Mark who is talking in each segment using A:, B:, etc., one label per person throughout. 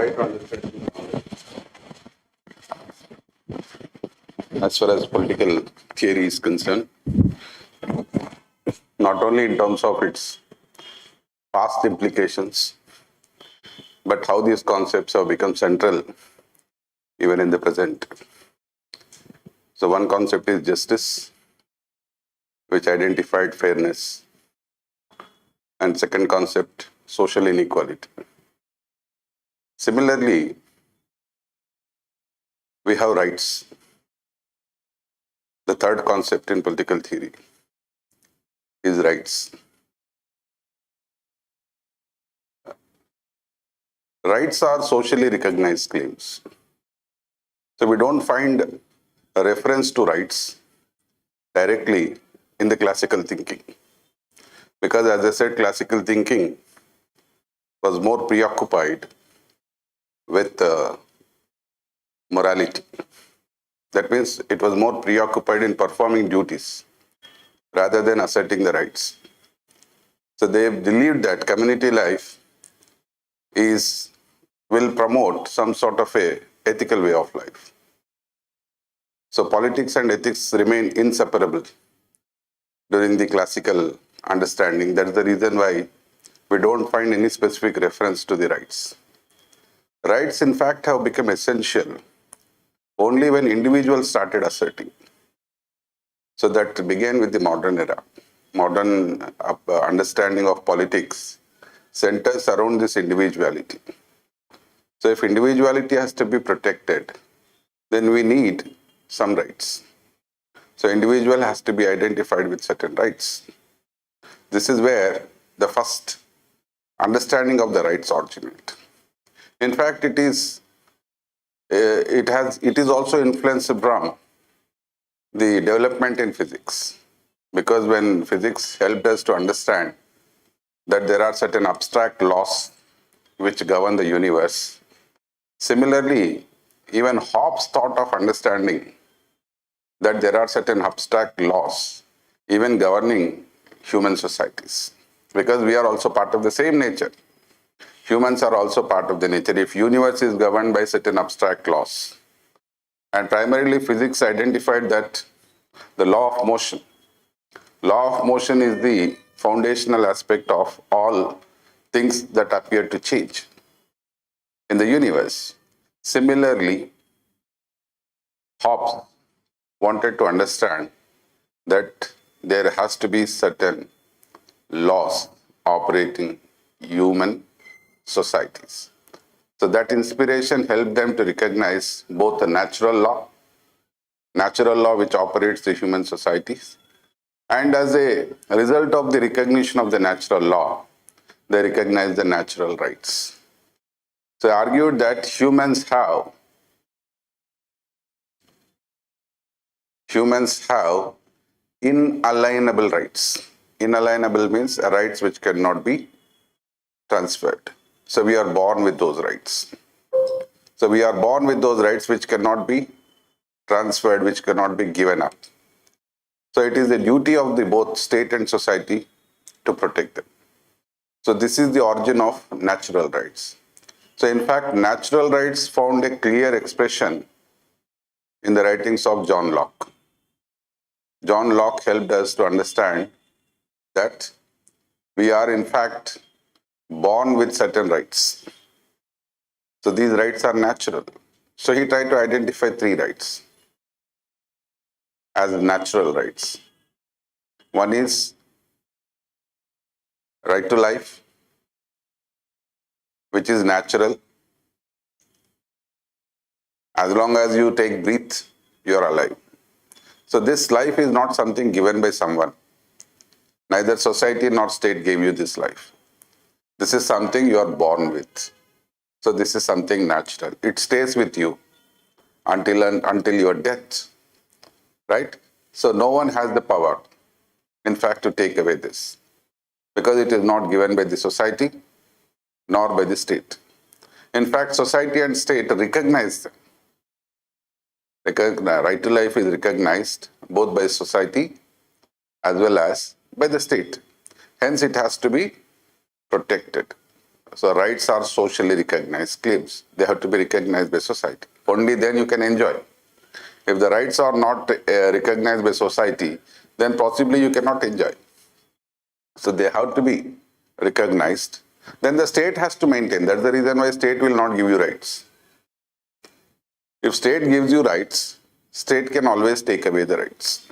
A: try to understand as far as political theory is concerned, not only in terms of its past implications, but how these concepts have become central even in the present. So one concept is justice, which identified fairness, and second concept, social inequality. Similarly, we have rights. The third concept in political theory is rights. Rights are socially recognized claims. So we don't find a reference to rights directly in the classical thinking. Because as I said, classical thinking was more preoccupied with morality. That means it was more preoccupied in performing duties rather than asserting the rights. So they believed that community life will promote some sort of a ethical way of life. So politics and ethics remain inseparable during the classical understanding. That is the reason why we don't find any specific reference to the rights. Rights, in fact, have become essential only when individuals started asserting. So that began with the modern era. Modern understanding of politics centers around this individuality. So if individuality has to be protected, then we need some rights. So individual has to be identified with certain rights. This is where the first understanding of the rights originate. In fact, it is also influenced from the development in physics, because when physics helped us to understand that there are certain abstract laws which govern the universe, similarly, even Hobbes thought of understanding that there are certain abstract laws even governing human societies, because we are also part of the same nature. Humans are also part of the nature. If universe is governed by certain abstract laws, and primarily physics identified that the law of motion is the foundational aspect of all things that appear to change in the universe. Similarly, Hobbes wanted to understand that there has to be certain laws operating human societies. So that inspiration helped them to recognize both the natural law which operates the human societies, and as a result of the recognition of the natural law, they recognized the natural rights. So I argued that humans have inalienable rights. Inalienable means rights which cannot be transferred. So we are born with those rights. So we are born with those rights which cannot be transferred, which cannot be given up. So it is the duty of the both state and society to protect them. So this is the origin of natural rights. So in fact, natural rights found a clear expression in the writings of John Locke. John Locke helped us to understand that we are in fact born with certain rights. So these rights are natural. So he tried to identify 3 rights as natural rights. One is right to life, which is natural. As long as you take breath, you are alive. So this life is not something given by someone. Neither society nor state gave you this life. This is something you are born with. So this is something natural. It stays with you until your death. Right? So no one has the power, in fact, to take away this, because it is not given by the society nor by the state. In fact, society and state recognize them. Right to life is recognized both by society as well as by the state. Hence, it has to be protected. So rights are socially recognized claims. They have to be recognized by society. Only then you can enjoy. If the rights are not recognized by society, then possibly you cannot enjoy. So they have to be recognized. Then the state has to maintain. That's the reason why state will not give you rights. If state gives you rights, state can always take away the rights.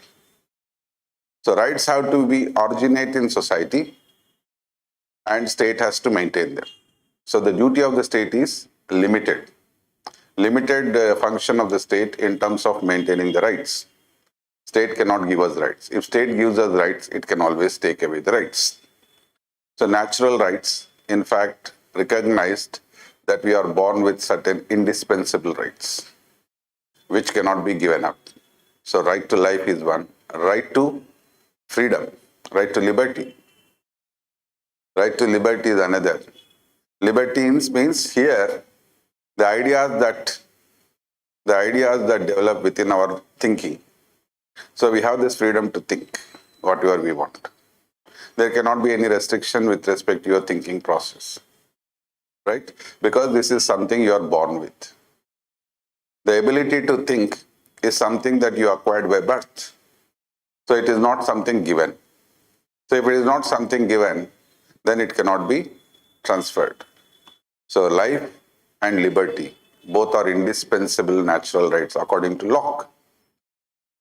A: So rights have to be originate in society and state has to maintain them. So the duty of the state is limited. Limited function of the state in terms of maintaining the rights. State cannot give us rights. If state gives us rights, it can always take away the rights. So natural rights, in fact, recognized that we are born with certain indispensable rights, which cannot be given up. So right to life is one, right to freedom, right to liberty. Right to liberty is another. Libertines means here the ideas that develop within our thinking. So we have this freedom to think whatever we want. There cannot be any restriction with respect to your thinking process, right? Because this is something you are born with. The ability to think is something that you acquired by birth. So it is not something given. So if it is not something given, then it cannot be transferred. So life and liberty, both are indispensable natural rights according to Locke.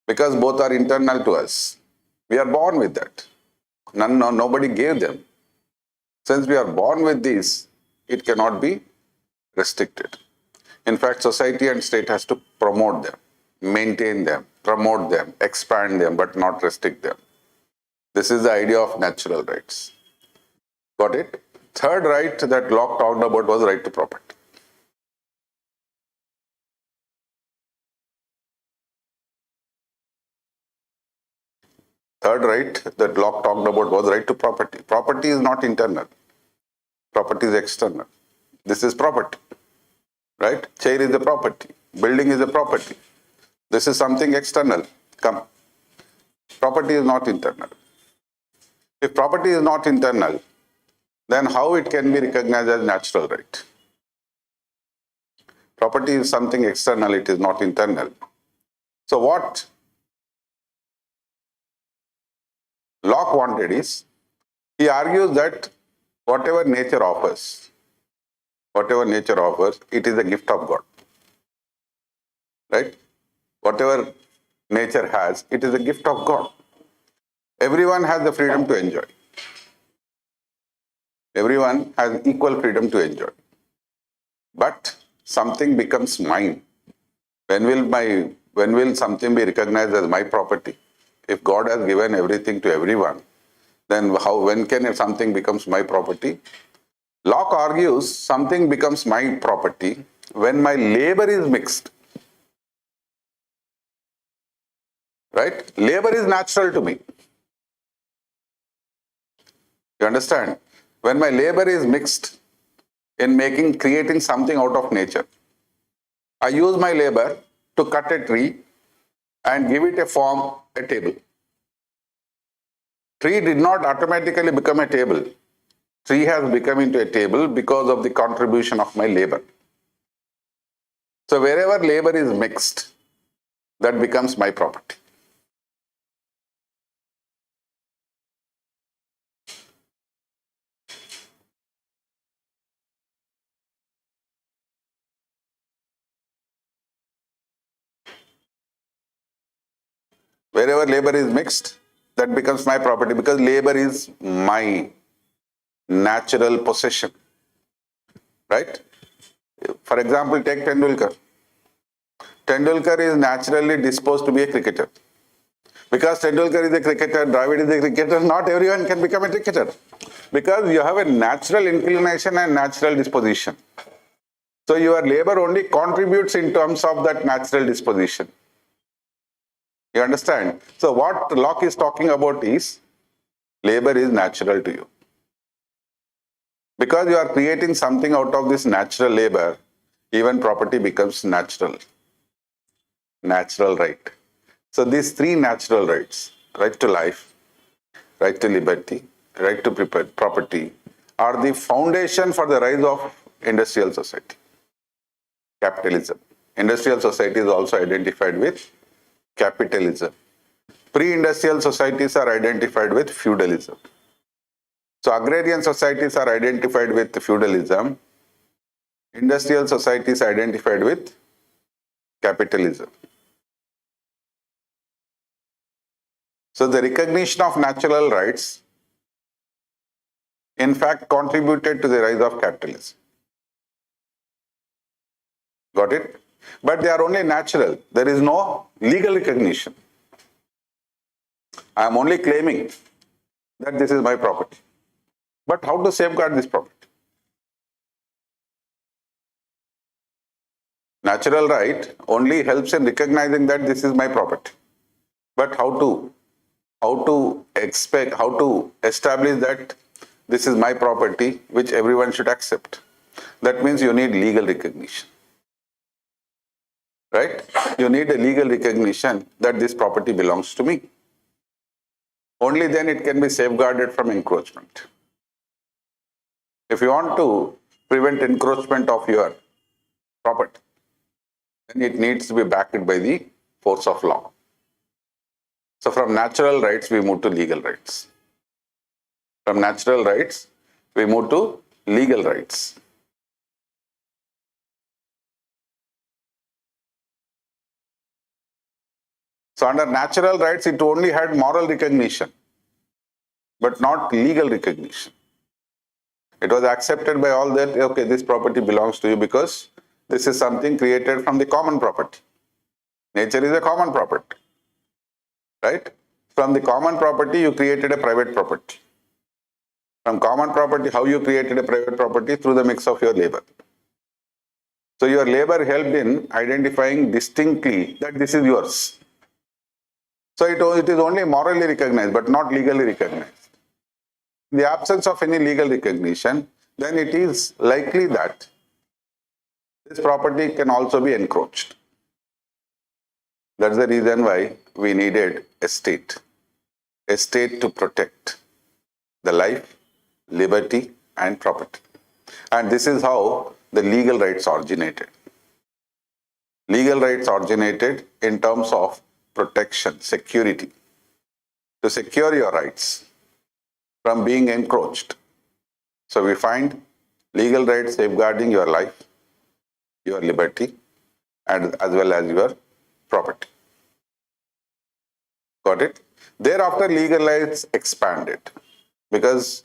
A: Because both are internal to us. We are born with that. Nobody gave them. Since we are born with these, it cannot be restricted. In fact, society and state has to promote them, maintain them, promote them, expand them, but not restrict them. This is the idea of natural rights. Got it? Third right that Locke talked about was right to property. Third right that Locke talked about was right to property. Property is not internal. Property is external. This is property, right? Chair is a property. Building is a property. This is something external. Come. Property is not internal. If property is not internal, then how it can be recognized as natural right? Property is something external, it is not internal. So what Locke wanted is, he argues that whatever nature offers, it is a gift of God. Right? Whatever nature has, it is a gift of God. Everyone has the freedom to enjoy. Everyone has equal freedom to enjoy. But something becomes mine. When will something be recognized as my property? If God has given everything to everyone, then when can something becomes my property? Locke argues something becomes my property when my labor is mixed. Right? Labor is natural to me. You understand? When my labor is mixed in creating something out of nature, I use my labor to cut a tree and give it a form, a table. Tree did not automatically become a table. Tree has become into a table because of the contribution of my labor. So wherever labor is mixed, that becomes my property. Wherever labor is mixed, that becomes my property because labor is my natural possession. Right? For example, take Tendulkar. Tendulkar is naturally disposed to be a cricketer. Because Tendulkar is a cricketer, Dravid is a cricketer, not everyone can become a cricketer. Because you have a natural inclination and natural disposition. So your labor only contributes in terms of that natural disposition. You understand? So what Locke is talking about is, labor is natural to you. Because you are creating something out of this natural labor, even property becomes natural. Natural right. So these three natural rights, right to life, right to liberty, right to property, are the foundation for the rise of industrial society, capitalism. Industrial society is also identified with capitalism. Pre-industrial societies are identified with feudalism. So agrarian societies are identified with feudalism. Industrial societies are identified with capitalism. So the recognition of natural rights in fact contributed to the rise of capitalism. Got it? But they are only natural. There is no legal recognition. I am only claiming that this is my property. But how to safeguard this property? Natural right only helps in recognizing that this is my property. But how to establish that this is my property which everyone should accept? That means you need legal recognition. Right? You need a legal recognition that this property belongs to me. Only then it can be safeguarded from encroachment. If you want to prevent encroachment of your property, then it needs to be backed by the force of law. So from natural rights, we move to legal rights. From natural rights, we move to legal rights. So under natural rights, it only had moral recognition, but not legal recognition. It was accepted by all that, okay, this property belongs to you because this is something created from the common property. Nature is a common property, right? From the common property, you created a private property. From common property, how you created a private property? Through the mix of your labor. So your labor helped in identifying distinctly that this is yours. So it is only morally recognized, but not legally recognized. In the absence of any legal recognition, then it is likely that this property can also be encroached. That's the reason why we needed a state to protect the life, liberty, and property. And this is how the legal rights originated. Legal rights originated in terms of protection, security, to secure your rights from being encroached. So we find legal rights safeguarding your life, your liberty, and as well as your property. Got it? Thereafter, legal rights expanded because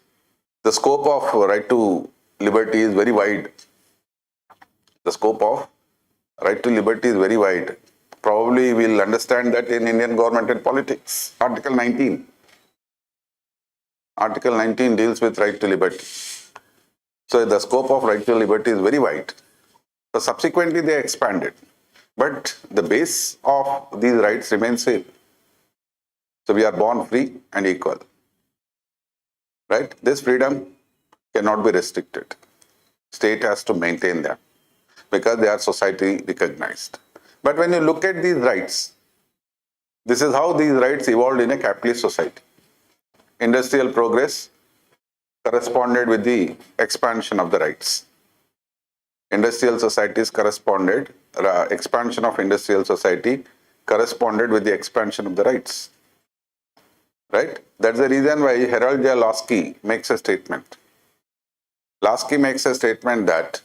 A: the scope of right to liberty is very wide. The scope of right to liberty is very wide. Probably we'll understand that in Indian government and politics. Article 19. Article 19 deals with right to liberty. So the scope of right to liberty is very wide. So subsequently they expanded. But the base of these rights remains same. So we are born free and equal. Right? This freedom cannot be restricted. State has to maintain them because they are society recognized. But when you look at these rights, this is how these rights evolved in a capitalist society. Industrial progress corresponded with the expansion of the rights. Industrial societies corresponded, expansion of industrial society corresponded with the expansion of the rights. Right? That's the reason why Harold J. Lasky makes a statement. Lasky makes a statement that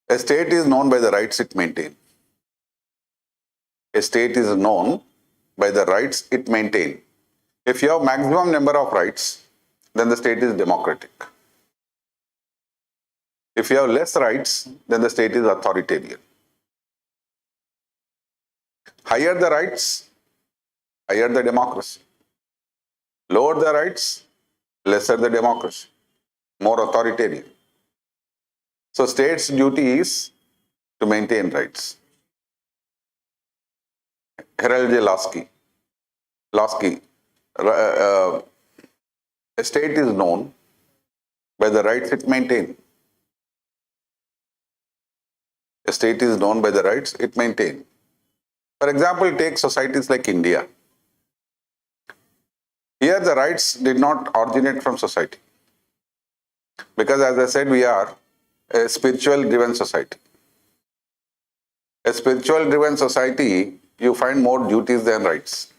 A: a state is known by the rights it maintains. A state is known by the rights it maintains. If you have maximum number of rights, then the state is democratic. If you have less rights, then the state is authoritarian. Higher the rights, higher the democracy. Lower the rights, lesser the democracy, more authoritarian. So state's duty is to maintain rights. Harold J. Lasky, a state is known by the rights it maintains. A state is known by the rights it maintains. For example, take societies like India. Here the rights did not originate from society. Because as I said, we are a spiritual driven society. A spiritual driven society, you find more duties than rights.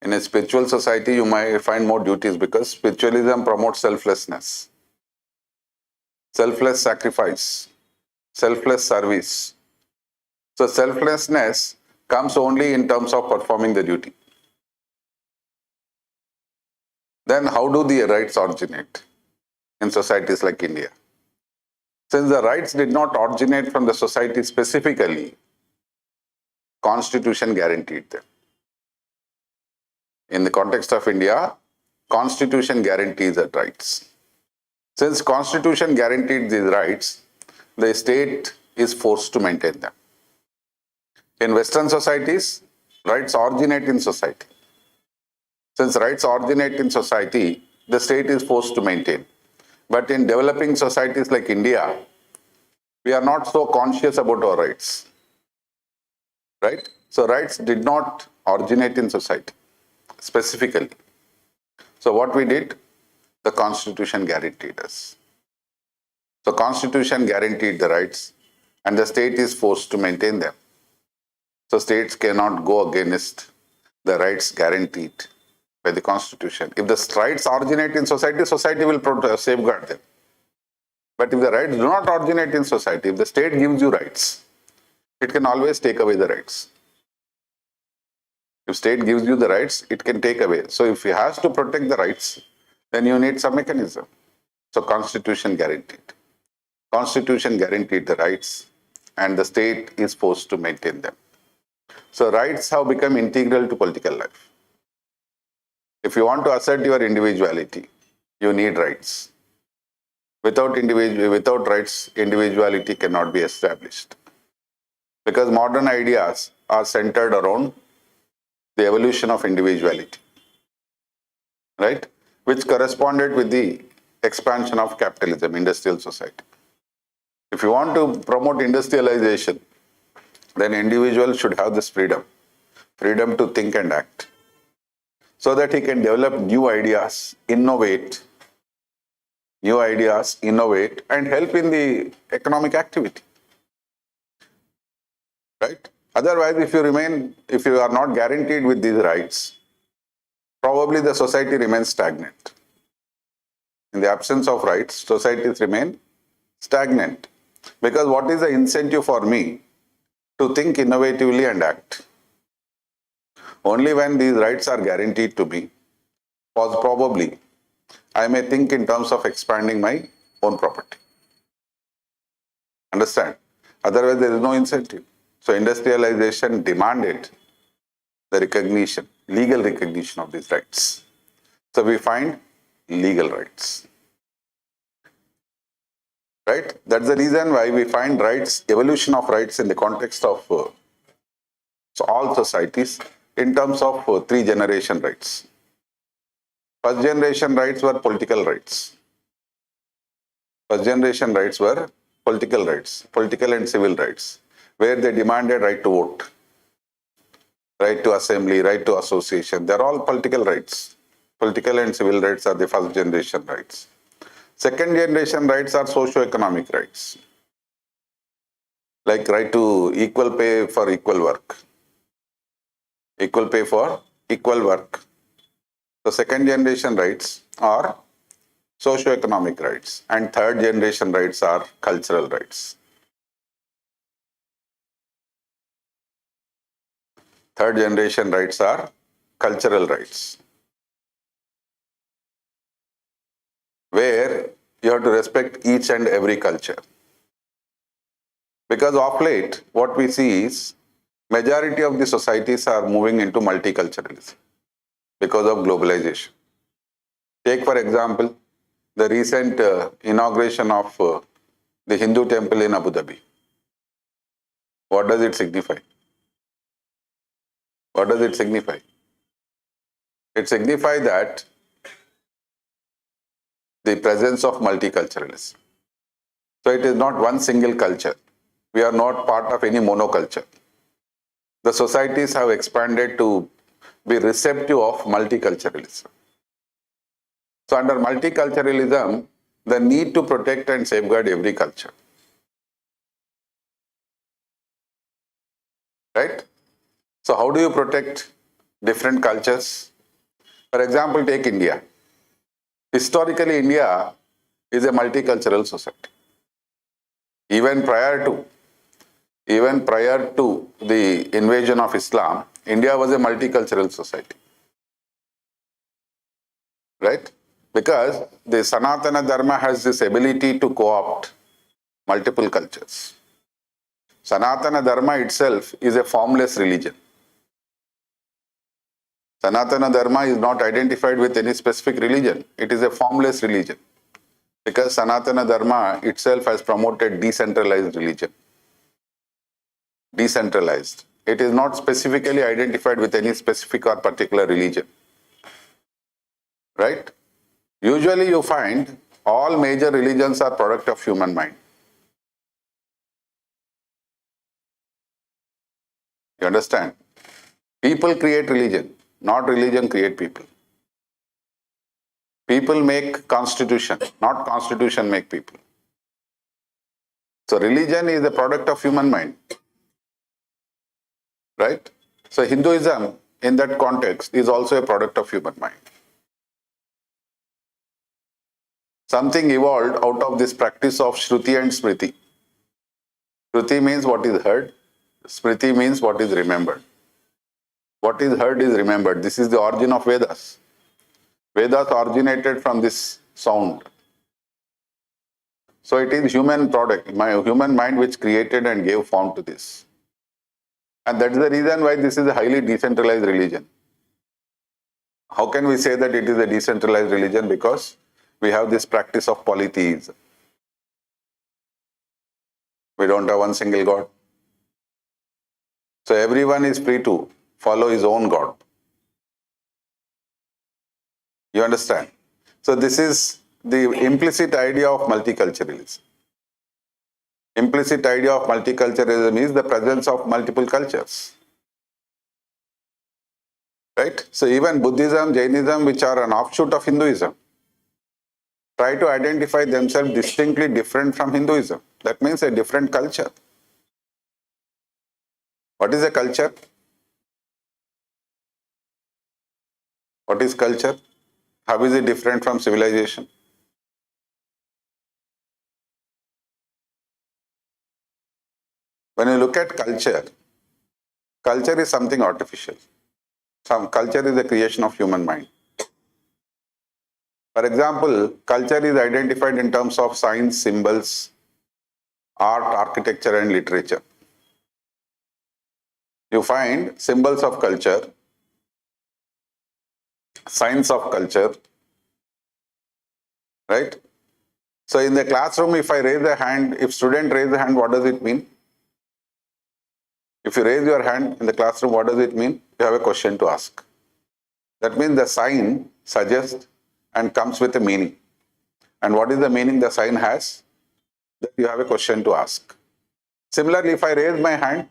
A: In a spiritual society, you might find more duties because spiritualism promotes selflessness, selfless sacrifice, selfless service. So selflessness comes only in terms of performing the duty. Then how do the rights originate in societies like India? Since the rights did not originate from the society specifically, Constitution guaranteed them. In the context of India, Constitution guarantees the rights. Since Constitution guaranteed these rights, the state is forced to maintain them. In Western societies, rights originate in society. Since rights originate in society, the state is forced to maintain. But in developing societies like India, we are not so conscious about our rights. Right? So rights did not originate in society specifically. So what we did? The Constitution guaranteed us. So Constitution guaranteed the rights and the state is forced to maintain them. So states cannot go against the rights guaranteed by the Constitution. If the rights originate in society, society will safeguard them. But if the rights do not originate in society, if the state gives you rights, it can always take away the rights. If state gives you the rights, it can take away. So if it has to protect the rights, then you need some mechanism. So Constitution guaranteed. Constitution guaranteed the rights and the state is forced to maintain them. So rights have become integral to political life. If you want to assert your individuality, you need rights. Without rights, individuality cannot be established. Because modern ideas are centered around the evolution of individuality, right? Which corresponded with the expansion of capitalism, industrial society. If you want to promote industrialization, then individuals should have this freedom to think and act, so that he can develop new ideas, innovate, and help in the economic activity. Right? Otherwise, if you are not guaranteed with these rights, probably the society remains stagnant. In the absence of rights, societies remain stagnant. Because what is the incentive for me to think innovatively and act? Only when these rights are guaranteed to me, probably I may think in terms of expanding my own property. Understand? Otherwise, there is no incentive. So industrialization demanded the recognition, legal recognition of these rights. So we find legal rights. Right? That's the reason why we find rights, evolution of rights in the context of all societies in terms of 3-generation rights. First generation rights were political rights. First generation rights were political rights, political and civil rights, where they demanded right to vote, right to assembly, right to association. They're all political rights. Political and civil rights are the first generation rights. Second generation rights are socio-economic rights, like right to equal pay for equal work. Equal pay for equal work. The second generation rights are socio-economic rights, and third generation rights are cultural rights. Third generation rights are cultural rights, where you have to respect each and every culture. Because of late, what we see is majority of the societies are moving into multiculturalism because of globalization. Take for example, the recent inauguration of the Hindu temple in Abu Dhabi. What does it signify? What does it signify? It signifies that the presence of multiculturalism. So it is not one single culture. We are not part of any monoculture. The societies have expanded to be receptive of multiculturalism. So under multiculturalism, the need to protect and safeguard every culture. Right? So how do you protect different cultures? For example, take India. Historically, India is a multicultural society. Even prior to the invasion of Islam, India was a multicultural society. Right? Because the Sanatana Dharma has this ability to co-opt multiple cultures. Sanatana Dharma itself is a formless religion. Sanatana Dharma is not identified with any specific religion. It is a formless religion. Because Sanatana Dharma itself has promoted decentralized religion. Decentralized. It is not specifically identified with any specific or particular religion. Right? Usually you find all major religions are product of human mind. You understand? People create religion, not religion create people. People make constitution, not constitution make people. So religion is a product of human mind. Right? So Hinduism in that context is also a product of human mind. Something evolved out of this practice of Shruti and Smriti. Shruti means what is heard. Smriti means what is remembered. What is heard is remembered. This is the origin of Vedas. Vedas originated from this sound. So it is human product, human mind which created and gave form to this. And that is the reason why this is a highly decentralized religion. How can we say that it is a decentralized religion? Because we have this practice of polytheism. We don't have one single God. So everyone is free to follow his own God. You understand? So this is the implicit idea of multiculturalism. Implicit idea of multiculturalism is the presence of multiple cultures. Right? So even Buddhism, Jainism, which are an offshoot of Hinduism, try to identify themselves distinctly different from Hinduism. That means a different culture. What is a culture? What is culture? How is it different from civilization? When you look at culture, culture is something artificial. Culture is the creation of human mind. For example, culture is identified in terms of science, symbols, art, architecture, and literature. You find symbols of culture, signs of culture, right? So in the classroom, if I raise a hand, if student raise a hand, what does it mean? If you raise your hand in the classroom, what does it mean? You have a question to ask. That means the sign suggests and comes with a meaning. And what is the meaning the sign has? That you have a question to ask. Similarly, if I raise my hand,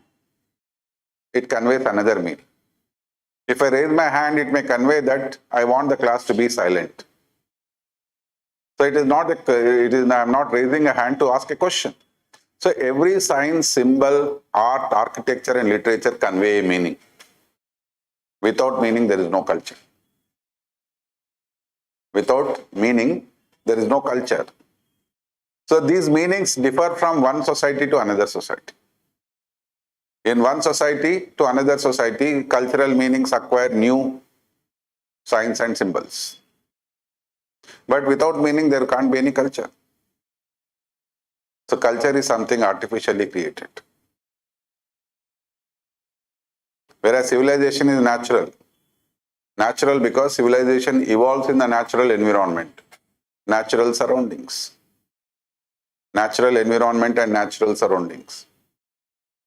A: it conveys another meaning. If I raise my hand, it may convey that I want the class to be silent. So it is not I am not raising a hand to ask a question. So every sign, symbol, art, architecture, and literature convey a meaning. Without meaning, there is no culture. Without meaning, there is no culture. So these meanings differ from one society to another society. In one society to another society, cultural meanings acquire new signs and symbols. But without meaning, there can't be any culture. So culture is something artificially created. Whereas civilization is natural. Natural because civilization evolves in the natural environment, natural surroundings. Natural environment and natural surroundings.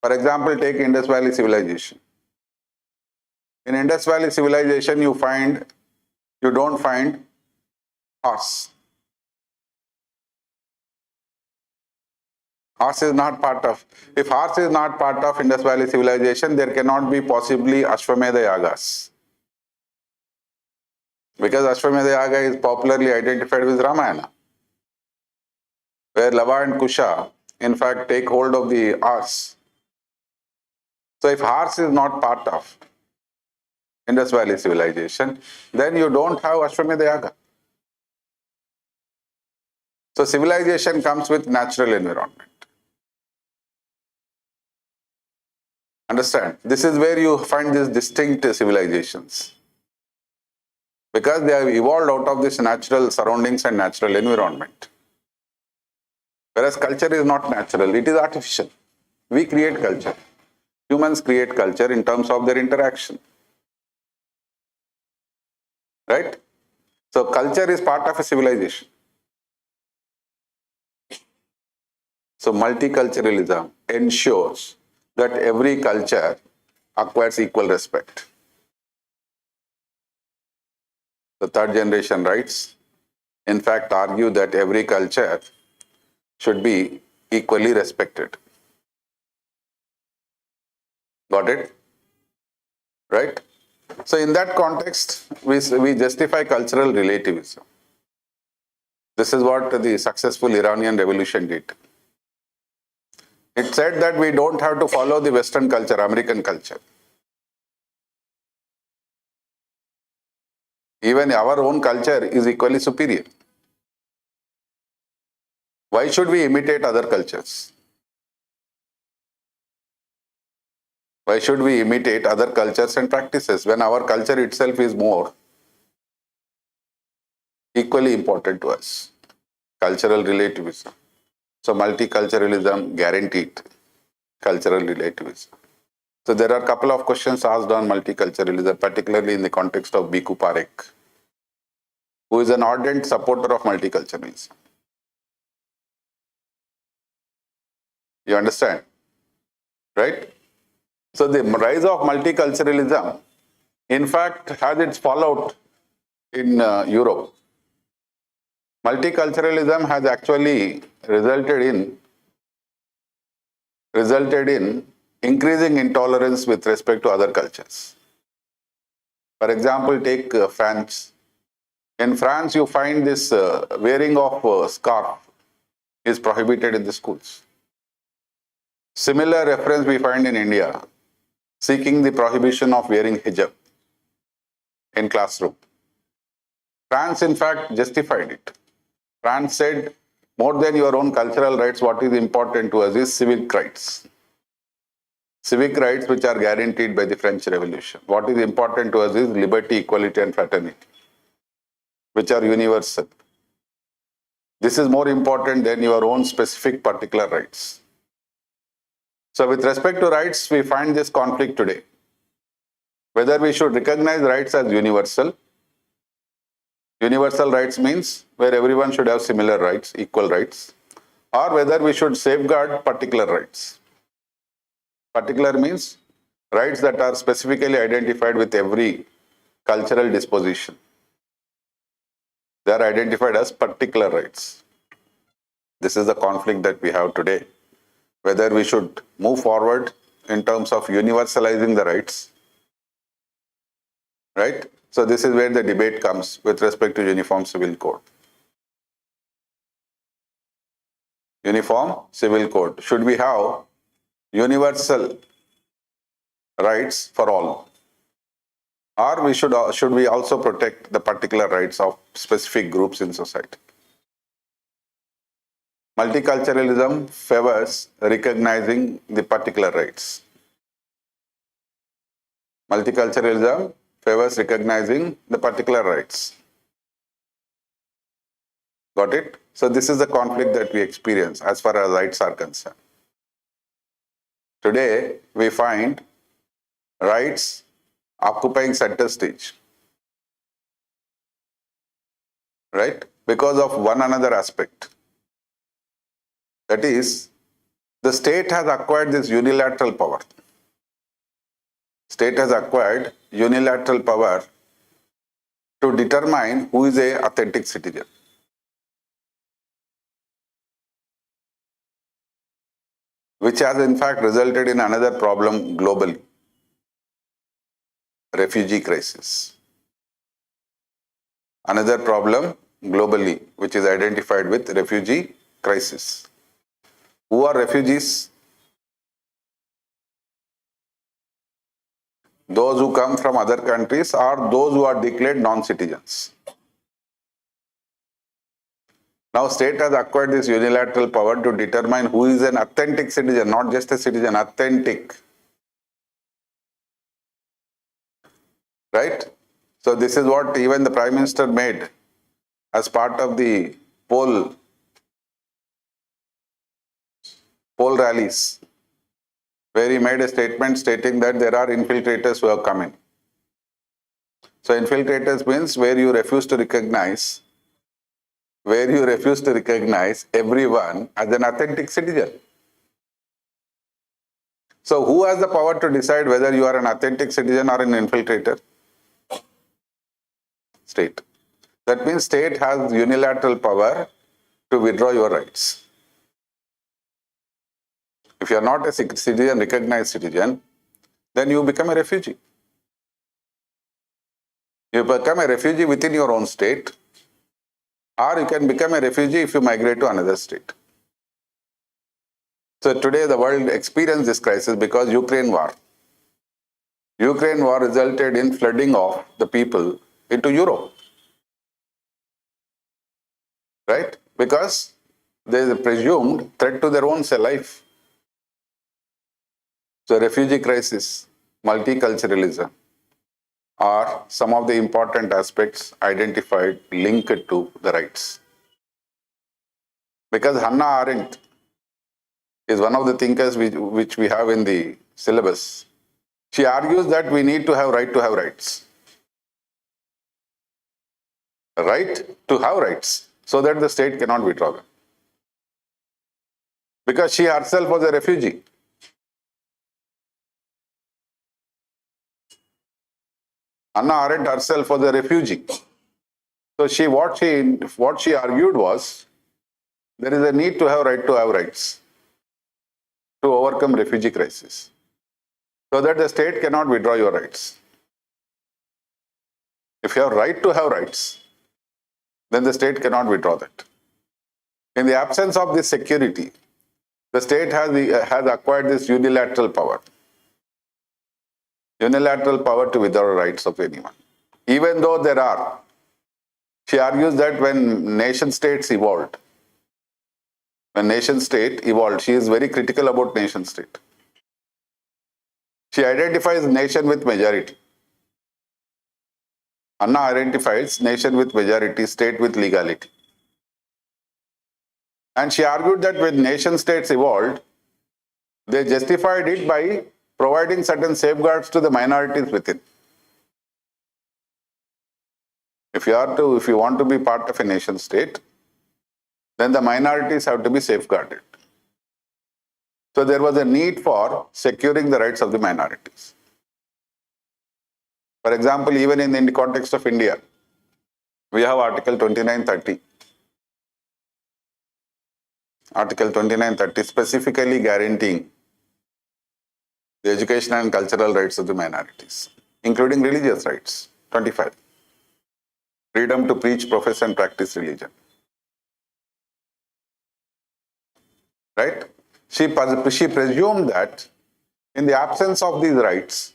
A: For example, take Indus Valley civilization. In Indus Valley civilization, you don't find horse. Horse is not part of. If horse is not part of Indus Valley civilization, there cannot be possibly Ashwamedha Yagas. Because Ashwamedha Yaga is popularly identified with Ramayana, where Lava and Kusha, in fact, take hold of the arts. So if arts is not part of Indus Valley civilization, then you don't have Ashwamedha Yaga. So civilization comes with natural environment. Understand? This is where you find these distinct civilizations. Because they have evolved out of this natural surroundings and natural environment. Whereas culture is not natural, it is artificial. We create culture. Humans create culture in terms of their interaction. Right? So culture is part of a civilization. So multiculturalism ensures that every culture acquires equal respect. The third generation rights, in fact, argue that every culture should be equally respected. Got it? Right? So in that context, we justify cultural relativism. This is what the successful Iranian revolution did. It said that we don't have to follow the Western culture, American culture. Even our own culture is equally superior. Why should we imitate other cultures? Why should we imitate other cultures and practices when our culture itself is more equally important to us? Cultural relativism. So multiculturalism guaranteed cultural relativism. So there are a couple of questions asked on multiculturalism, particularly in the context of Bhikkhu Parekh, who is an ardent supporter of multiculturalism. You understand? Right? So the rise of multiculturalism, in fact, has its fallout in Europe. Multiculturalism has actually resulted in increasing intolerance with respect to other cultures. For example, take France. In France, you find this wearing of scarf is prohibited in the schools. Similar reference we find in India, seeking the prohibition of wearing hijab in classroom. France, in fact, justified it. France said, more than your own cultural rights, what is important to us is civic rights. Civic rights which are guaranteed by the French Revolution. What is important to us is liberty, equality and fraternity, which are universal. This is more important than your own specific particular rights. So with respect to rights, we find this conflict today. Whether we should recognize rights as universal. Universal rights means where everyone should have similar rights, equal rights, or whether we should safeguard particular rights. Particular means rights that are specifically identified with every cultural disposition. They are identified as particular rights. This is the conflict that we have today. Whether we should move forward in terms of universalizing the rights, right? So this is where the debate comes with respect to Uniform Civil Code. Uniform Civil Code. Should we have universal rights for all? Or should we also protect the particular rights of specific groups in society? Multiculturalism favors recognizing the particular rights. Multiculturalism favors recognizing the particular rights. Got it? So this is the conflict that we experience as far as rights are concerned. Today, we find rights occupying center stage. Right? Because of one another aspect. That is, the state has acquired this unilateral power. State has acquired unilateral power to determine who is an authentic citizen. Which has in fact resulted in another problem globally. Refugee crisis. another problem globally, which is identified with refugee crisis. Who are refugees? Those who come from other countries or those who are declared non-citizens. Now, state has acquired this unilateral power to determine who is an authentic citizen, not just a citizen, authentic. Right? So, this is what even the Prime Minister made as part of the poll rallies, where he made a statement stating that there are infiltrators who have come in. So, infiltrators means where you refuse to recognize everyone as an authentic citizen. So, who has the power to decide whether you are an authentic citizen or an infiltrator? State. That means state has unilateral power to withdraw your rights. If you are not a citizen, recognized citizen, then you become a refugee. You become a refugee within your own state, or you can become a refugee if you migrate to another state. So today the world experienced this crisis because Ukraine war. Ukraine war resulted in flooding of the people into Europe. Right? Because there is a presumed threat to their own life. So refugee crisis, multiculturalism are some of the important aspects identified linked to the rights. Because Hannah Arendt is one of the thinkers which we have in the syllabus. She argues that we need to have rights. Right to have rights, so that the state cannot withdraw them. Because she herself was a refugee. Hannah Arendt herself was a refugee. So what she argued was, there is a need to have rights to overcome refugee crisis, so that the state cannot withdraw your rights. If you have right to have rights, then the state cannot withdraw that. In the absence of this security, the state has acquired this unilateral power to withdraw rights of anyone. Even though she argues that when nation state evolved, she is very critical about nation state. She identifies nation with majority. Anna identifies nation with majority, state with legality. And she argued that when nation states evolved, they justified it by providing certain safeguards to the minorities within. If you want to be part of a nation state, then the minorities have to be safeguarded. So there was a need for securing the rights of the minorities. For example, even in the context of India, we have Article 2930. Article 2930 specifically guaranteeing the educational and cultural rights of the minorities, including religious rights. 25. Freedom to preach, profess and practice religion. Right? She presumed that in the absence of these rights,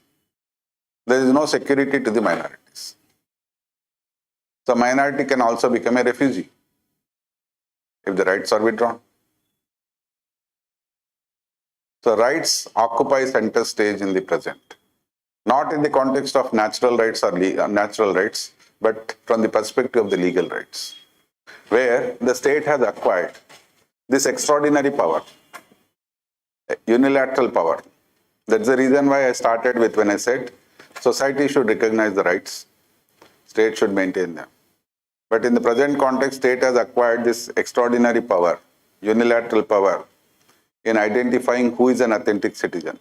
A: there is no security to the minorities. So minority can also become a refugee if the rights are withdrawn. So rights occupy center stage in the present, not in the context of natural rights or natural rights, but from the perspective of the legal rights, where the state has acquired this extraordinary power, unilateral power. That's the reason why I started with when I said society should recognize the rights, state should maintain them. But in the present context, state has acquired this extraordinary power, unilateral power, in identifying who is an authentic citizen.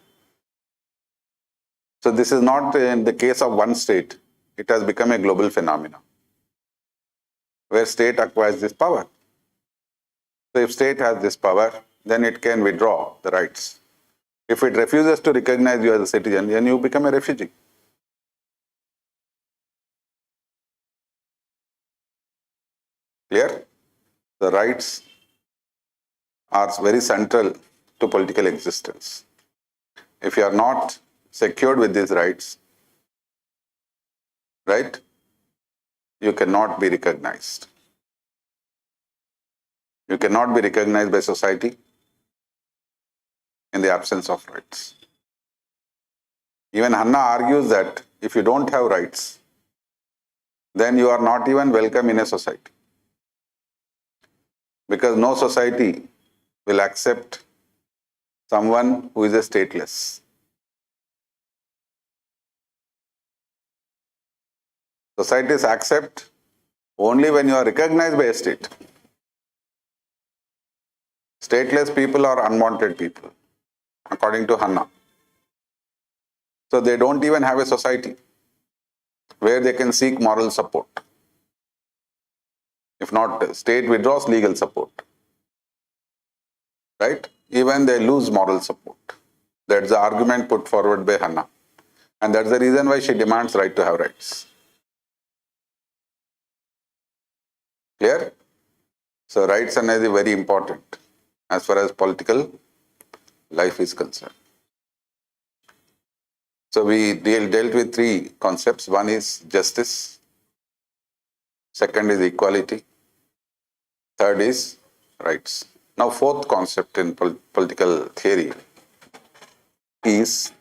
A: So this is not in the case of one state. It has become a global phenomenon, where state acquires this power. So if state has this power, then it can withdraw the rights. If it refuses to recognize you as a citizen, then you become a refugee. Clear? The rights are very central to political existence. If you are not secured with these rights, right, you cannot be recognized. You cannot be recognized by society in the absence of rights. Even Hanna argues that if you don't have rights, then you are not even welcome in a society. Because no society will accept someone who is a stateless. Societies accept only when you are recognized by a state. Stateless people are unwanted people, according to Hanna. So they don't even have a society where they can seek moral support. If not, state withdraws legal support. Right? Even they lose moral support. That's the argument put forward by Hanna. And that's the reason why she demands right to have rights. Clear? So rights are very important as far as political life is concerned. So we dealt with three concepts. One is justice. Second is equality. Third is rights. Now fourth concept in political theory is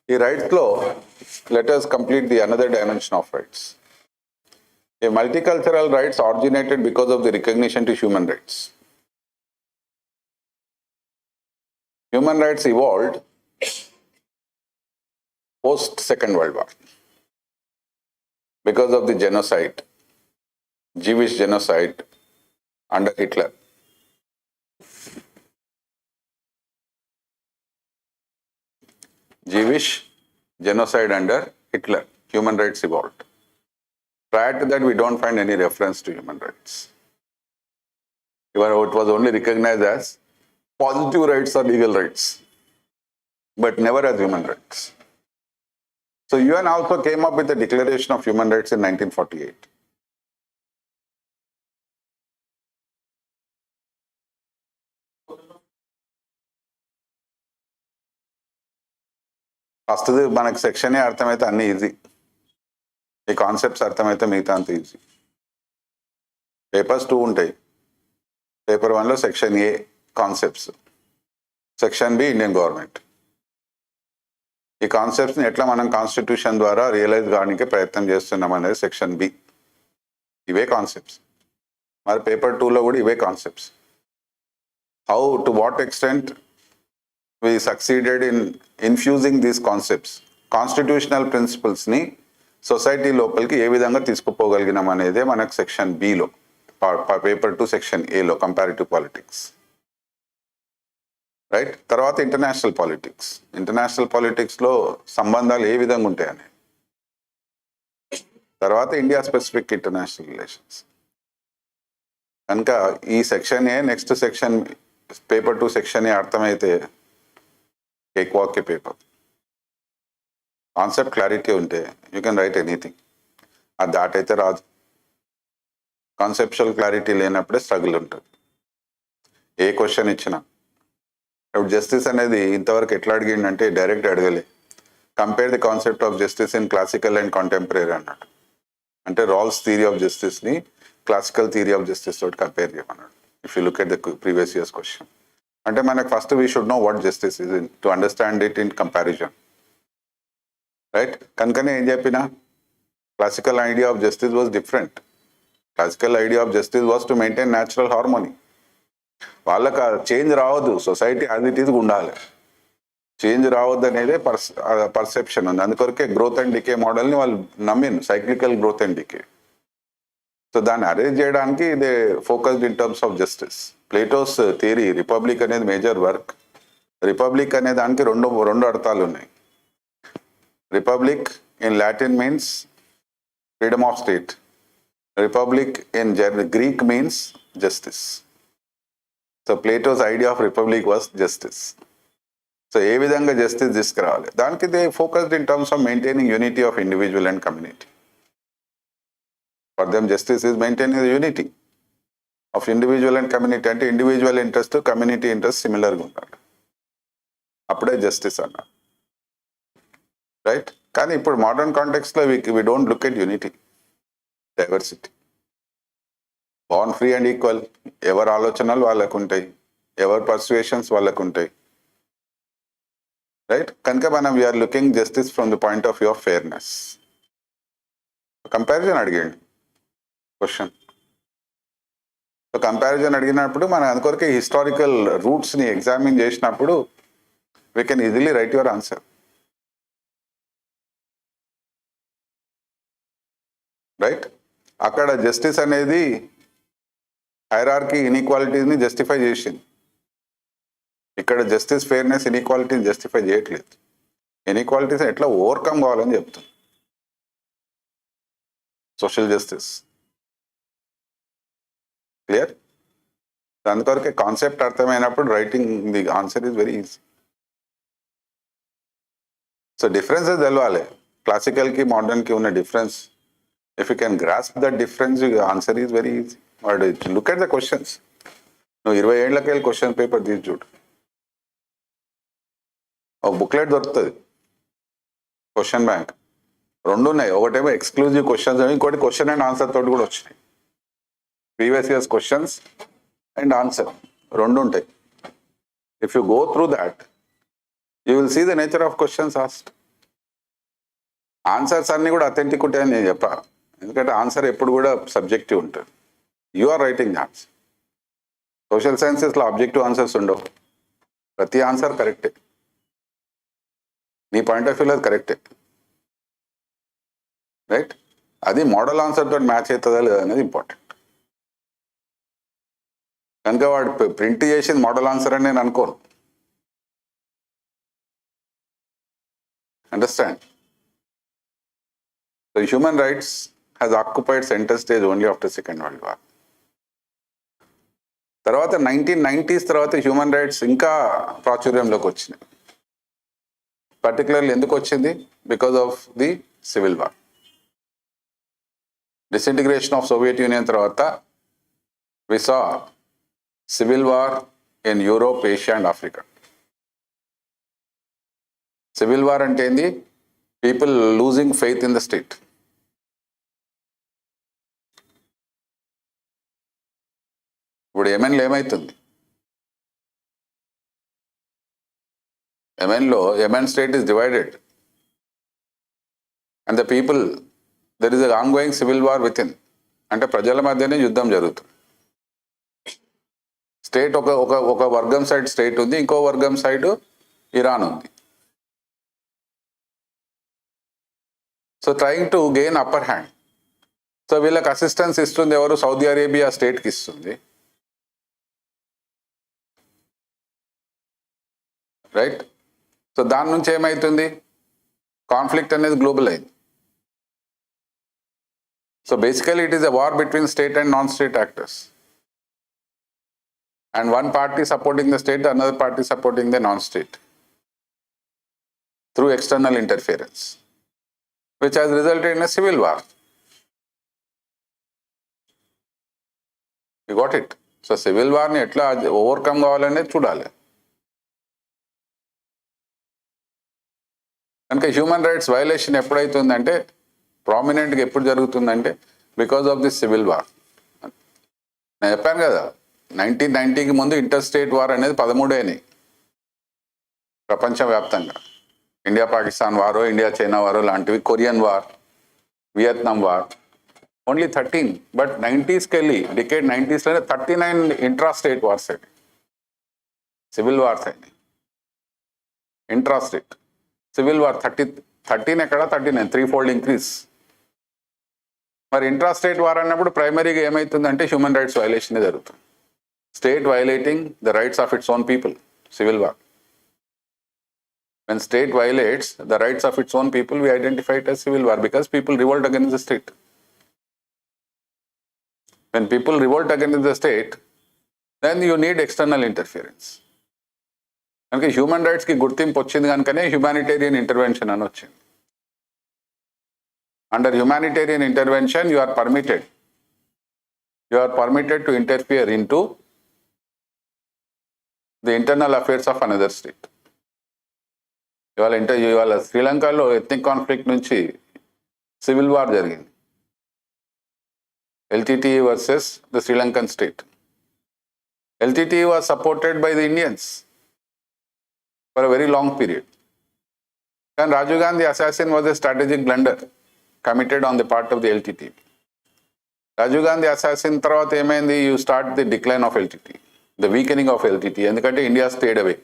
A: the rights law. Let us complete the another dimension of rights. A multicultural rights originated because of the recognition to human rights. Human rights evolved post Second World War because of the genocide, Jewish genocide under Hitler. Jewish genocide under Hitler, human rights evolved. Prior to that, we don't find any reference to human rights. Even it was only recognized as positive rights or legal rights, but never as human rights. So UN also came up with the Declaration of Human Rights in 1948. First మనకు సెక్షనే అర్థమైతే అన్నీ easy. ఈ concepts అర్థమైతే మిగతా అంత easy. Papers 2 ఉంటాయి. Paper 1లో section A concepts, section B Indian government. ఈ కాన్సెప్ట్స్ని ఎట్లా మనం కాన్స్టిట్యూషన్ ద్వారా రియలైజ్ కావడానికి ప్రయత్నం చేస్తున్నాం అనేది సెక్షన్ బి. ఇవే కాన్సెప్ట్స్. మరి పేపర్ 2లో కూడా ఇవే concepts. How to what extent we succeeded in infusing these concepts, constitutional principles ni society లోపలికి ఏ విధంగా తీసుకుపోగలిగినాం అనేదే మనకు సెక్షన్ బిలో, పేపర్ 2 సెక్షన్ ఏలో కంపారిటివ్ పాలిటిక్స్. రైట్? తర్వాత ఇంటర్నేషనల్ పాలిటిక్స్. ఇంటర్నేషనల్ పాలిటిక్స్లో సంబంధాలు ఏ విధంగా ఉంటాయని. తర్వాత ఇండియా స్పెసిఫిక్ ఇంటర్నేషనల్ రిలేషన్స్. కనుక ఈ సెక్షన్ ఏ నెక్స్ట్ సెక్షన్ పేపర్ 2 సెక్షన్ ఏ అర్థమైతే కేక్వాక్ పేపర్. కాన్సెప్ట్ క్లారిటీ ఉంటే యూ కెన్ రైట్ ఎనీథింగ్. అది దాటైతే రాదు. కాన్సెప్చువల్ క్లారిటీ లేనప్పుడే స్ట్రగుల్ ఉంటుంది. ఏ క్వశ్చన్ ఇచ్చినా ఇప్పుడు జస్టిస్ అనేది ఇంతవరకు ఎట్లా అడిగిండంటే డైరెక్ట్ అడగలే. Compare the concept of justice in classical and contemporary అన్నాడు. అంటే రాల్స్ థియరీ ఆఫ్ జస్టిస్ని క్లాసికల్ థియరీ ఆఫ్ జస్టిస్ తోటి కంపేర్ చేయమన్నాడు. If you look at the previous years question. అంటే మనకు first we should know what justice is in to understand it in comparison. Right? కనుకనే ఏం చెప్పినా classical idea of justice was different. Classical idea of justice was to maintain natural harmony. వాళ్ళకి change రావద్దు, society as it is ఉండాలి. Change రావద్దు అనేదే perception ఉంది. అందుకొరకే గ్రోత్ అండ్ డికే మోడల్ని వాళ్ళు నమ్మిన్, cyclical growth and decay. So దాన్ని అరేంజ్ చేయడానికి they focused in terms of justice. Plato's theory Republic అనేది మేజర్ వర్క్. రిపబ్లిక్ అనే దానికి రెండు అర్థాలు ఉన్నాయి. Republic in Latin means freedom of state. Republic in Greek means justice. So Plato's idea of Republic was justice. So ఏ విధంగా justice తీసుకురావాలి దానికి they focused in terms of maintaining unity of individual and community. For them justice is maintaining the unity. Of individual and community అంటే individual interest community interest సిమిలర్గా ఉండాలి, అప్పుడే justice అన్నారు, right. కానీ ఇప్పుడు మోడర్న్ కాంటెక్స్లో we don't look at unity, diversity. Born free and equal, ఎవరి ఆలోచనలు వాళ్ళకు ఉంటాయి, ఎవరి పర్సువేషన్స్ వాళ్ళకు ఉంటాయి, రైట్. కనుక మనం we are looking justice from the point of view of fairness. Comparison అడిగండి క్వశ్చన్. సో కంపారిజన్ అడిగినప్పుడు మనం అందుకొరకే హిస్టారికల్ రూట్స్ని ఎగ్జామిన్ చేసినప్పుడు we can easily write your answer, right. అక్కడ జస్టిస్ అనేది హైరార్కీ ఇన్ఈక్వాలిటీని జస్టిఫై చేసింది, ఇక్కడ జస్టిస్ ఫెయిర్నెస్ ఇన్ఈక్వాలిటీని జస్టిఫై చేయట్లేదు. ఇన్ఈక్వాలిటీస్ ఎట్లా ఓవర్కమ్ కావాలని చెప్తుంది సోషల్ జస్టిస్. క్లియర్? అందుకొరకే కాన్సెప్ట్ అర్థమైనప్పుడు writing the answer is very easy. So differences తెలవాలి, క్లాసికల్కి మోడర్న్కి ఉన్న difference. If you can grasp that difference, answer is very easy. వాడు లుక్ ఎట్ ద క్వశ్చన్స్. నువ్వు 20 ఏళ్ళకి వెళ్ళి క్వశ్చన్ పేపర్ తీసి చూడు, ఒక బుక్లెట్ దొరుకుతుంది, క్వశ్చన్ బ్యాంక్. 2 ఉన్నాయి, ఒకటేమో ఎక్స్క్లూజివ్ క్వశ్చన్స్, ఇంకోటి క్వశ్చన్ అండ్ ఆన్సర్ తోటి కూడా వచ్చినాయి. Previous years questions and answer 2 ఉంటాయి. If you go through that you will see the nature of questions asked. Answers అన్నీ కూడా అథెంటిక్ ఉంటాయని నేను చెప్పా, ఎందుకంటే ఆన్సర్ ఎప్పుడు కూడా సబ్జెక్టివ్ ఉంటుంది. You are writing the answer. Social సైన్సెస్లో ఆబ్జెక్టివ్ ఆన్సర్స్ ఉండవు, ప్రతి ఆన్సర్ కరెక్టే, నీ పాయింట్ ఆఫ్ వ్యూలో అది కరెక్టే, రైట్. అది మోడల్ ఆన్సర్ తోటి మ్యాచ్ అవుతుందా లేదా అనేది ఇంపార్టెంట్. కనుక వాడు ప్రింట్ చేసింది మోడల్ ఆన్సర్ అని నేను అనుకోను. Understand? So human rights has occupied centre stage only after second world war. తర్వాత 1990s తర్వాత హ్యూమన్ రైట్స్ ఇంకా ప్రాచుర్యంలోకి వచ్చినాయి. పర్టికులర్లీ ఎందుకు వచ్చింది? Because of the civil war. Disintegration of Soviet Union తర్వాత we saw civil war in Europe, Asia and Africa. Civil war అంటే ఏంది? People losing faith in the state. ఇప్పుడు యెమెన్లో ఏమవుతుంది? Yemen state is divided and the people, there is a ongoing civil war within. అంటే ప్రజల మధ్యనే యుద్ధం జరుగుతుంది. స్టేట్ ఒక వర్గం సైడ్ స్టేట్ ఉంది, ఇంకో వర్గం సైడ్ ఇరాన్ ఉంది. So trying to gain upper hand. So వీళ్ళకి అసిస్టెన్స్ ఇస్తుంది ఎవరు? సౌదీ అరేబియా స్టేట్కి ఇస్తుంది, రైట్. సో దాని నుంచి ఏమవుతుంది? కాన్ఫ్లిక్ట్ అనేది గ్లోబల్ అయింది. So basically it is a war between state and non state actors. And one party supporting the state, another party supporting the non-state through external interference, which has resulted in a civil war. You got it? So civil war ni etla overcome kavalane chudale. Kanka human rights violation eppudaitundante prominent ga eppudu jarugutundante because of this civil war. నేను చెప్పాను కదా, 1990కి ముందు inter state war అనేది 13 అయినాయి ప్రపంచవ్యాప్తంగా. India Pakistan వారో, India China వారో లాంటివి, Korean war, Vietnam war, only 13. But 90స్కి వెళ్ళి డికేడ్ 90స్లోనే 39 ఇంట్రా స్టేట్ వార్స్ అయినాయి, సివిల్ వార్స్ అయినాయి. ఇంట్రా స్టేట్ సివిల్ వార్ 13 ఎక్కడ 39, 3-fold ఇంక్రీజ్. మరి ఇంట్రా స్టేట్ వార్ అన్నప్పుడు ప్రైమరీగా ఏమవుతుందంటే హ్యూమన్ రైట్స్ వైలేషన్ జరుగుతుంది. State violating the rights of its own people, civil war. When state violates the rights of its own people, we identify it as civil war because people revolt against the state. When people revolt against the state, then you need external interference. అంటే human రైట్స్కి గుర్తింపు వచ్చింది కనుకనే humanitarian intervention అని వచ్చింది. Under humanitarian intervention you are permitted
B: You are permitted to interfere into the internal affairs of another state. ఇవాళ శ్రీలంకలో ethnic conflict నుంచి సివిల్ వార్ జరిగింది. LTTE versus the Sri Lankan state. LTTE was supported by the Indians for a very long period. And Rajiv Gandhi assassin was a strategic blunder committed on the part of the LTTE. Rajiv Gandhi assassin తర్వాత ఏమైంది? You start the decline of LTTE, the weakening of LTTE, ఎందుకంటే India stayed away.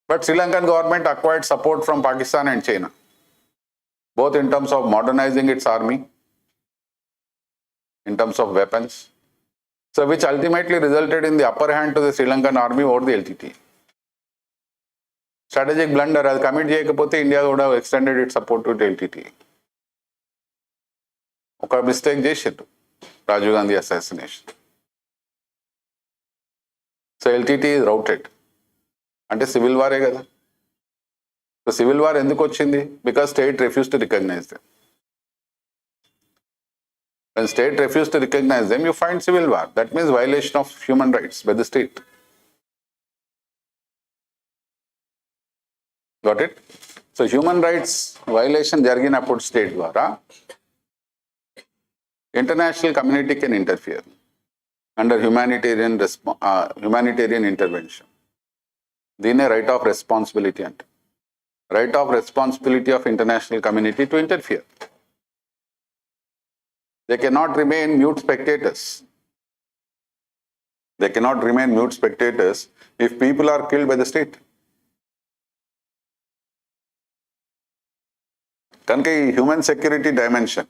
B: But Sri Lankan government acquired support from Pakistan and China, both in terms of modernizing its army, in terms of weapons, so which ultimately resulted in the upper hand to the Sri Lankan army over the LTTE. Strategic blunder, అది commit చేయకపోతే India కూడా extended it support to LTTE. ఒక mistake చేసిండు Rajiv Gandhi assassination. So LTTE is routed. అంటే civil వారే కదా. So civil war ఎందుకు వచ్చింది? Because state refuse to recognise them. When state refuse to recognize them, you find civil war. That means violation of human rights by the state. Got it? So human rights violation జరిగినప్పుడు state ద్వారా international community can interfere under humanitarian intervention. దీన్నే right of responsibility అంటే. Right of responsibility of international community to interfere. They cannot remain mute spectators. They cannot remain mute spectators if people are killed by the state. కనుక ఈ human security dimension,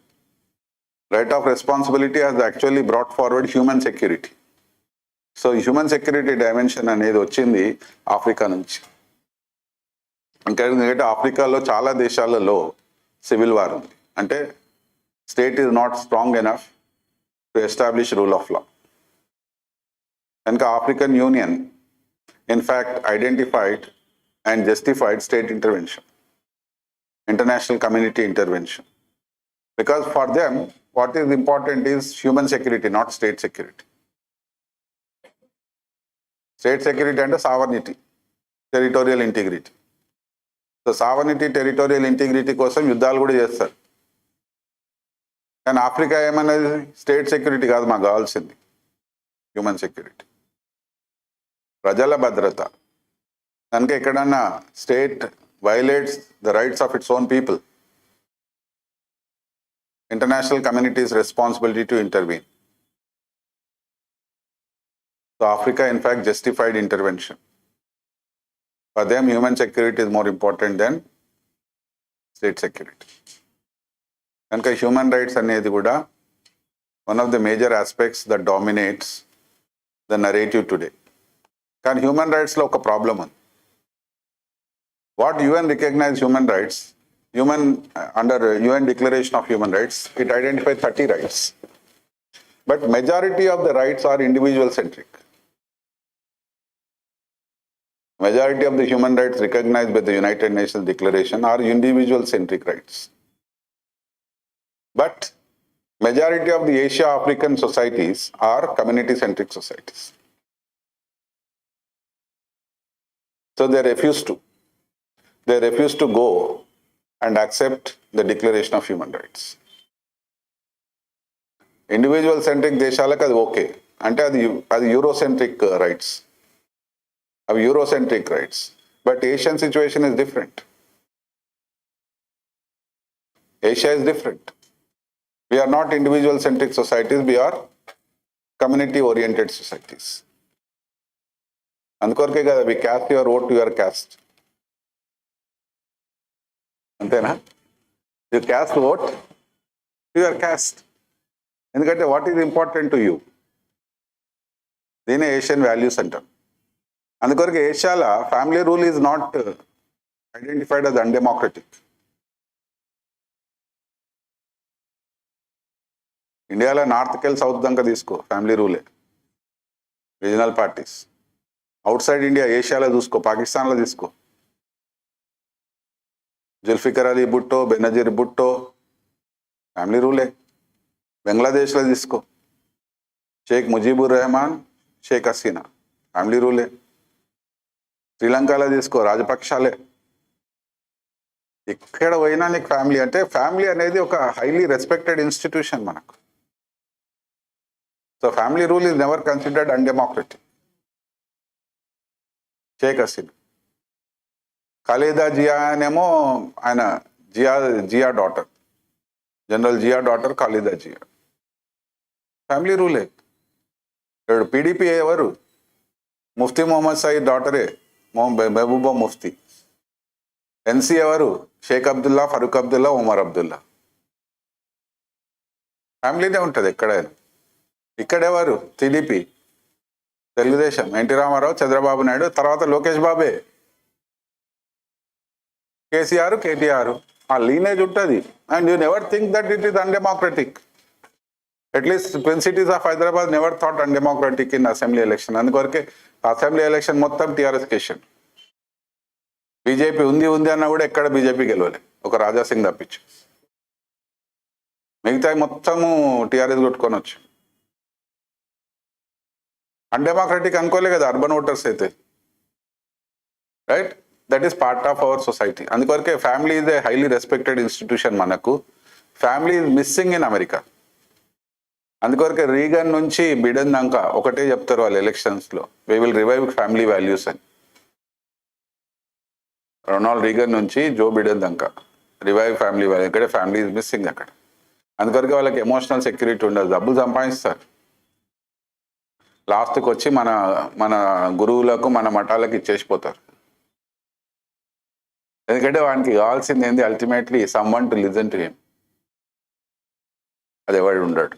B: right of responsibility has actually brought forward human security. So human security dimension అనేది వచ్చింది Africa నుంచి. ఎందుకంటే ఆఫ్రికాలో చాలా దేశాలలో civil war ఉంది. అంటే state is not strong enough to establish rule of law. And the African Union, in fact, identified and justified state intervention, international community intervention. Because for them, what is important is human security, not state security. State security and sovereignty, territorial integrity. So sovereignty, territorial integrity కోసం యుద్ధాలు కూడా చేస్తారు. కానీ Africa ఏమన్నది? State security కాదు మాకు కావాల్సింది, human security, ప్రజల భద్రత. కనుక ఎక్కడన్నా state violates the rights of its own people, international communities responsibility to intervene. So Africa in fact justified intervention. For them human security is more important than state security. కనుక human rights అనేది కూడా one of the major aspects that dominates the narrative today. కానీ human రైట్స్లో ఒక problem ఉంది. What UN recognise human rights, under UN declaration of human rights, it identify 30 rights. But majority of the rights are individual centric. Majority of the human rights recognized by the United Nations Declaration are individual-centric rights. But majority of the Asia-African societies are community-centric societies. So they refuse to go and accept the Declaration of Human Rights. Individual-centric దేశాలకు అది okay అంటే అది Eurocentric rights, అవి Eurocentric rights. But Asian situation is different. Asia is different. We are not individual-centric societies, we are community-oriented societies. అందుకొరకే కదా we cast your vote to your caste. అంతేనా? You cast vote to your caste. ఎందుకంటే what is important to you? దీనే Asian values అంటాం. అందుకొరకు ఏషియాలో family rule is not identified as undemocratic. ఇండియాలో నార్త్కి వెళ్ళి సౌత్ దాకా తీసుకో, ఫ్యామిలీ రూలే, regional parties. Outside India ఏషియాలో చూసుకో, పాకిస్తాన్లో తీసుకో, జుల్ఫికర్ అలీ భుట్టో, బెనజీర్ భుట్టో, ఫ్యామిలీ రూలే. బంగ్లాదేశ్లో తీసుకో, షేక్ ముజీబుర్ రెహమాన్, షేక్ హసీనా, ఫ్యామిలీ రూలే. శ్రీలంకలో తీసుకో, రాజపక్షాలే. ఎక్కడ పోయినా నీకు ఫ్యామిలీ అంటే, ఫ్యామిలీ అనేది ఒక హైలీ రెస్పెక్టెడ్ ఇన్స్టిట్యూషన్ మనకు. So family rule is never considered undemocratic. Sheikh Hasina, Khaleda Zia అనేమో ఆయన Zia daughter, general Zia daughter Khaleda Zia. Family రూలే. ఇప్పుడు పీడీపీ ఎవరు? ముఫ్తీ మొహమ్మద్ సయీద్ డాటరే మెహబూబా ముఫ్తీ. ఎన్సీ ఎవరు? షేక్ అబ్దుల్లా, ఫరూక్ అబ్దుల్లా, ఉమర్ అబ్దుల్లా. ఫ్యామిలీనే ఉంటుంది ఎక్కడైనా. ఇక్కడెవరు? టీడీపీ, తెలుగుదేశం, ఎన్టీ రామారావు, చంద్రబాబు నాయుడు, తర్వాత లోకేష్ బాబే, కేసీఆర్, కేటీఆర్. ఆ లీనేజ్ ఉంటుంది. And you never think that it is undemocratic. At least twin cities of Hyderabad never thought undemocratic in assembly election. అందుకొరకే అసెంబ్లీ ఎలక్షన్ మొత్తం టీఆర్ఎస్ కేషన్. బీజేపీ ఉంది అన్నా కూడా ఎక్కడ బీజేపీ గెలవలే, ఒక రాజాసింగ్ తప్పించి. మిగతా మొత్తము టీఆర్ఎస్ కొట్టుకొని వచ్చు. అన్డెమోక్రటిక్ అనుకోలే కదా అర్బన్ ఓటర్స్ అయితే, right? That is part of our society. అందుకొరకే family is a highly respected institution మనకు. Family is missing in America. అందుకొరకే రీగన్ నుంచి బిడెన్ దాకా ఒకటే చెప్తారు వాళ్ళు ఎలక్షన్స్లో, we will revive family values అని. రొనాల్డ్ రీగన్ నుంచి జో బిడెన్ దాకా రివైవ్ ఫ్యామిలీ వాల్యూ. ఇక్కడ ఫ్యామిలీ ఈజ్ మిస్సింగ్ అక్కడ. అందుకొరకే వాళ్ళకి ఎమోషనల్ సెక్యూరిటీ ఉండదు. డబ్బులు సంపాదిస్తారు, లాస్ట్కి వచ్చి మన గురువులకు, మన మఠాలకు ఇచ్చేసిపోతారు. ఎందుకంటే వానికి కావాల్సింది ఏంది? Ultimately someone to listen to him. అది ఎవడు ఉండడు.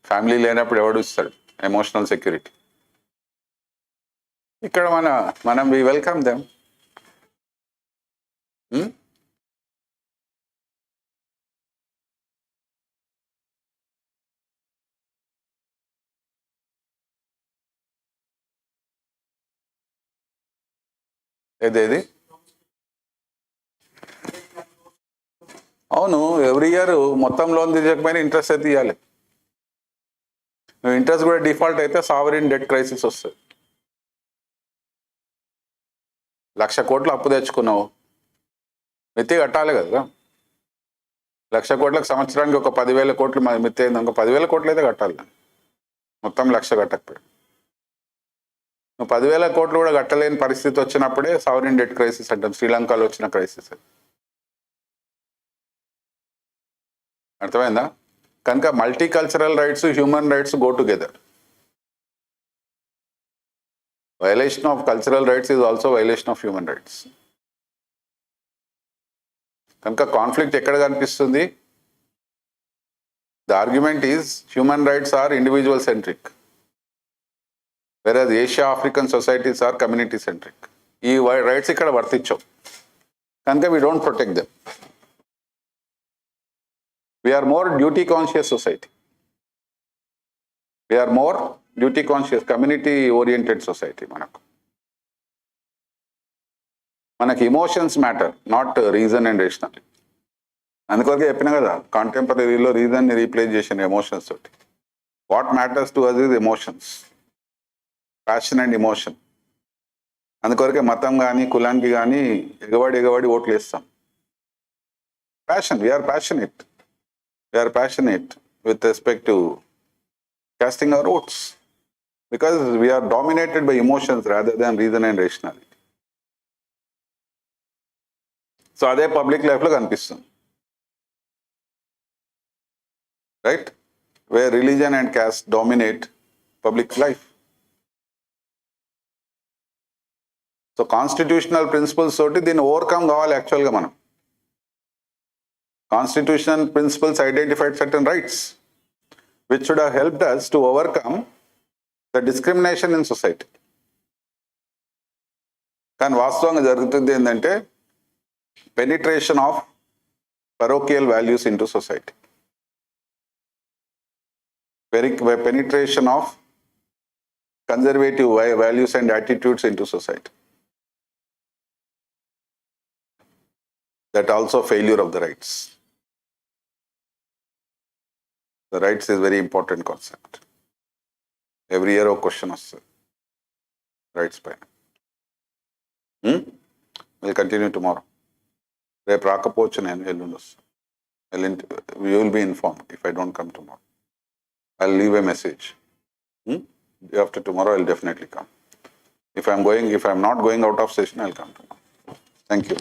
B: ఫ్యామిలీ లేనప్పుడు ఎవడు ఇస్తాడు ఎమోషనల్ సెక్యూరిటీ? ఇక్కడ మనం వి వెల్కమ్ దెమ్. ఏదేది? అవును, ఎవ్రీ ఇయర్ మొత్తం లోన్ తీయకపోయినా ఇంట్రెస్ట్ అయితే ఇవ్వాలి. నువ్వు ఇంట్రెస్ట్ కూడా డిఫాల్ట్ అయితే సావరిన్ డెట్ క్రైసిస్ వస్తుంది. 1,00,000 కోట్లు అప్పు తెచ్చుకున్నావు, మిత్తి కట్టాలి కదా. 1,00,000 కోట్లకు సంవత్సరానికి ఒక 10,000 కోట్లు మిత్తి అయింది అనుకో, 10,000 కోట్లు అయితే కట్టాలి. మొత్తం 1,00,000 కట్టకపోయి నువ్వు 10,000 కోట్లు కూడా కట్టలేని పరిస్థితి వచ్చినప్పుడే సావరిన్ డెట్ క్రైసిస్ అంటాం. శ్రీలంకలో వచ్చిన క్రైసిస్. అర్థమైందా? కనుక multicultural rights, human rights go together. Violation of cultural rights is also violation of human rights. కనుక కాన్ఫ్లిక్ట్ ఎక్కడ కనిపిస్తుంది? The argument is human rights are individual centric, whereas Asia African societies are community centric. ఈ rights ఇక్కడ వర్తించవు, కనుక we don't protect them. We are more duty conscious society. We are more duty conscious, community oriented society. మనకు emotions matter, not reason and rational. అందుకొరకే చెప్పినా కదా, కాంటెంపరీలో రీజన్ని రీప్లేస్ చేసిన ఎమోషన్స్ తోటి. What matters to us is emotions, passion and emotion. అందుకొరకే మతం కానీ కులానికి కానీ ఎగవాడి ఓట్లు వేస్తాం. Passion, we are passionate. We are passionate with respect to casting our votes because we are dominated by emotions rather than reason and rationality. So అదే public లైఫ్లో కనిపిస్తుంది, right? where religion and caste dominate public life. So constitutional principles తోటి దీన్ని overcome కావాలి. యాక్చువల్గా మనం constitutional principles identified certain rights which should have helped us to overcome the discrimination in society. కానీ వాస్తవంగా జరుగుతుంది ఏంటంటే penetration of parochial values into society, penetration of conservative values and attitudes into society. That also failure of the rights. The rights is very important concept. Every year a question వస్తుంది rights పైన. Will continue tomorrow. రేపు రాకపోవచ్చు, నేను ఎల్లుండి వస్తాను. You will be informed if I don't come tomorrow. I will leave a message. After tomorrow, I will definitely come. If I am not going out of session, I will come tomorrow. Thank you.